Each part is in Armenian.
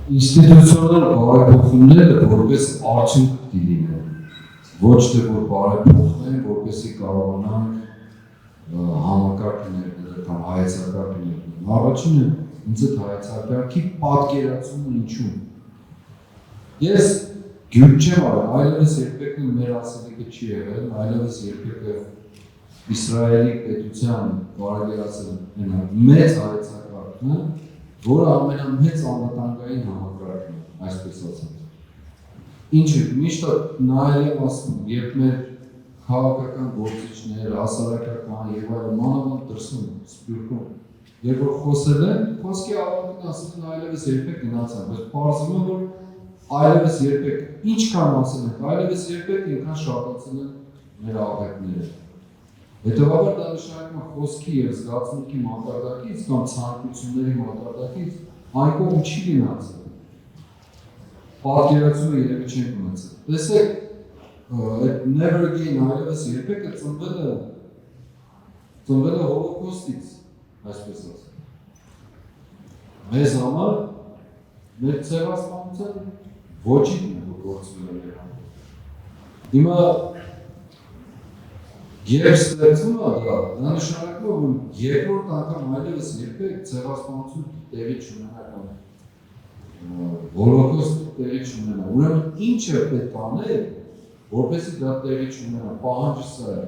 ինստիտուցիոնալ բարեփոխումները որպես արդյունք պիտի լինեն, ոչ թե որ բարեփոխվեն, որպեսզի կարողանանք համակարգ ներդնել կամ հայեցակարգ ներդնել։ Առաջինը ինձ այդ հայեցակարգի պատկերացումը ինչու։ Ես գյուտ չեմ արել, այլևս երբեք մեր ասելիքը չի եղել, այլևս երբեք Իսրայելի պետության կարելի ասել մեծ հայեցակարգն է, որը ամենամեծ անվտանգային համակարգն է, այսպես ասած։ Ինչը միշտ նայել եմ ասում, երբ մեր քաղաքական գործիչներ, հասարակական եւ այլն մանավանդ դրսում, Սփյուռքում, երբ որ խոսել են, խոսքի ավարտին ասել են այլևս երբեք գնացան, բայց պարզվում է, որ այլևս երբեք ինչքան ասել են, այլևս երբեք այնքան շատացել են մեր աղետները։ Հետևաբար դա նշանակում է խոսքի եւ զգացմունքի մակարդակից կամ ցանկությունների մակարդակից այն կողմ չի գնացել։ Պատկերացումը երևի չենք ունեցել։ Տեսեք, այդ never again այլևս երբեք ծնվել է հոլոկոստից, այսպես ասած։ Մեզ համար մեր ցեղասպանության ոչինչ է գործում է մեր համար։ Հիմա երբ ստեղծվում է դա նշանակում է, որ երկրորդ անգամ այլևս երբեք ցեղասպանություն տեղի չունենա կամ հոլոկոստ տեղի չունենա։ Ուրեմն ինչը պետք է անել, որպեսզի դա տեղի չունենա, պահանջը սա է։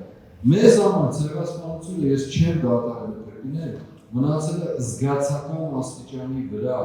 Մեզ համար ցեղասպանությունը ես չեմ դադարել կրկնել, մնացել է զգացական աստիճանի վրա